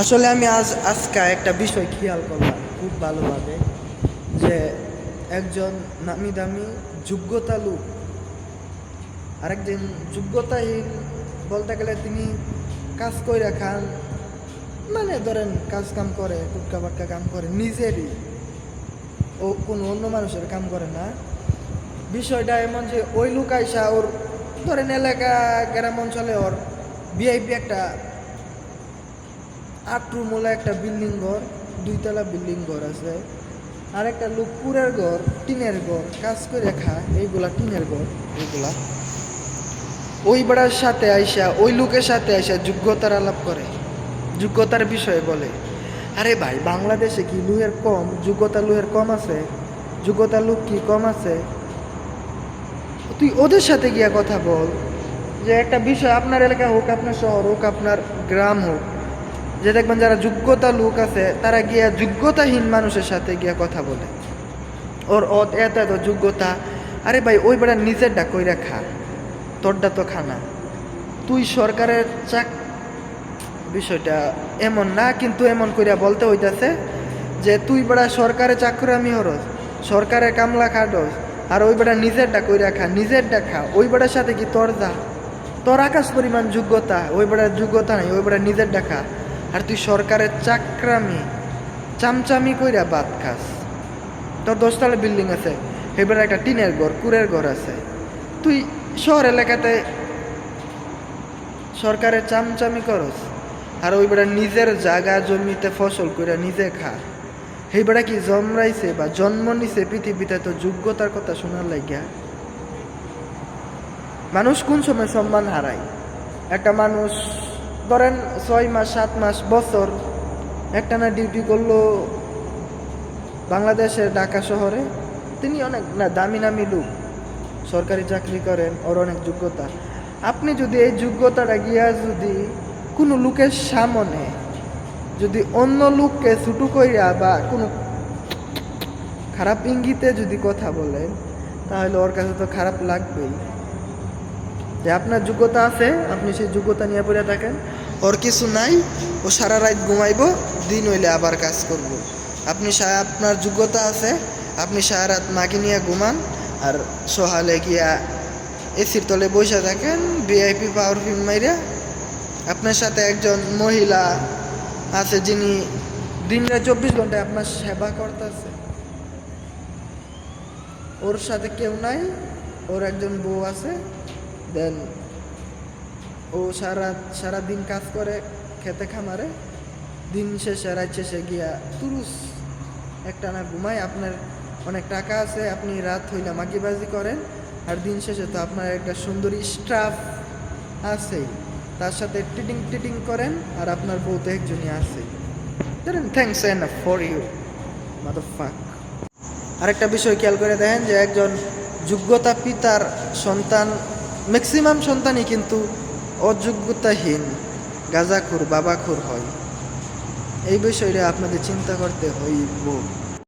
আসলে আমি আজকে একটা বিষয় খেয়াল করলাম খুব ভালোভাবে, যে একজন নামি দামি যোগ্যতা লোক আরেকজন যোগ্যতাহীন বলতে গেলে তিনি কাজ কইরা খান, মানে ধরেন কাজ কাম করে, টুটকা বাটকা কাম করে নিজেরই, ও কোনো অন্য মানুষের কাম করে না। বিষয়টা এমন যে ওই লোক আইসা ওর ধরেন এলাকা গ্রাম অঞ্চলে ওর ভিআইপি একটা 8 রুমওয়ালা একটা বিল্ডিং ঘর, 2 তলা বিল্ডিং ঘর আছে। আর একটা লোক পুরের ঘর, টিনের ঘর, কাজ করে খায়, এইগুলা টিনের ঘর এইগুলা। ওই বেড়ার সাথে আইসা, ওই লোকের সাথে আইসা যোগ্যতার আলাপ করে, যোগ্যতার বিষয়ে বলে। আরে ভাই, বাংলাদেশে কি লুহের কম? যোগ্যতা লুহের কম আছে? যোগ্যতা লোক কি কম আছে? তুই ওদের সাথে গিয়া কথা বল, যে একটা বিষয় আপনার এলাকা হোক, আপনার শহর হোক, আপনার গ্রাম হোক, যে দেখবেন যারা যোগ্যতা লোক আছে তারা গিয়া যোগ্যতাহীন মানুষের সাথে গিয়া কথা বলে, ওর এত এত যোগ্যতা। আরে ভাই, ওই বেড়া নিজেরটা কইরা খা, তোরটা তো খানা। তুই সরকারের বিষয়টা এমন না, কিন্তু এমন কইরা বলতে হইতাছে যে তুই বেড়া সরকারে চাকরামি হরস, সরকারের কামলা খাটস, আর ওই বেড়া নিজেরটা কইরা খা, নিজেরটা খা। ওই বেড়ার সাথে কি তোর যা? তোর আকাশ পরিমাণ যোগ্যতা, ওই বেড়ার যোগ্যতা নাই, ওই বেড়া নিজেরটা খা। আর তুই সরকারের চাকরামি চামচামি কইরা বাদ খাস। তোর 10 তলা বিল্ডিং আছে, এবার একটা টিনের ঘর, কুড়ের ঘর আছে। তুই শহর এলাকাতে সরকারের চামচামি করস, আর ওই বেড়া নিজের জায়গা জমিতে ফসল কইরা নিজে খা। এই বেড়া কি জন্মাইছে বা জন্ম নিছে পৃথিবীতে তো যোগ্যতার কথা শোনার লাগিয়া? মানুষ কোন সময় সম্মান হারায়? একটা মানুষ ধরেন 6 মাস 7 মাস বছর একটানা ডিউটি করলো বাংলাদেশের ঢাকা শহরে, তিনি অনেক না দামি নামি লোক, সরকারি চাকরি করেন, ওর অনেক যোগ্যতা। আপনি যদি এই যোগ্যতাটা গিয়া যদি কোনো লোকের সামনে যদি অন্য লোককে ছুটু কইরা বা কোনো খারাপ ইঙ্গিতে যদি কথা বলেন, তাহলে ওর কাছে তো খারাপ লাগবেই। যে আপনার যোগ্যতা আছে, আপনি সেই যোগ্যতা নিয়ে পড়ে থাকেন, ওর কিছু নাই, ও সারা রাত ঘুমাইবো, দিন হইলে আবার কাজ করব। আপনি আপনার যোগ্যতা আছে, আপনি সারা রাত মাগি নিয়ে ঘুমান, আর সহালে গিয়া এসির তলে বসে থাকেন ভিআইপি পাওয়ারফিল্ম মাইরা। আপনার সাথে একজন মহিলা আছে যিনি দিনে 24 ঘন্টায় আপনার সেবা করতেছে, ওর সাথে কেউ নাই, ওর একজন বউ আছে, দেন ও সারা দিন কাজ করে খেতে খামারে, দিন শেষে রাত শেষে গিয়া তুরুস একটা না ঘুমায়। আপনার অনেক টাকা আছে, আপনি রাত হইলে মাগিবাজি করেন, আর দিন শেষে তো আপনার একটা সুন্দরী স্টাফ আছেই, তার সাথে টিটিং টিটিং করেন, আর আপনার বউ তো একজনই আছে। Thanks enough for you motherfuck. আরেকটা বিষয় খেয়াল করে দেখেন, যে একজন যোগ্যতা পিতার সন্তান, ম্যাক্সিমাম সন্তানই কিন্তু অযোগ্যতাহীন গাঁজাখুর বাবাখুর হয়। এই বিষয়টা আপনাদের চিন্তা করতে হইব।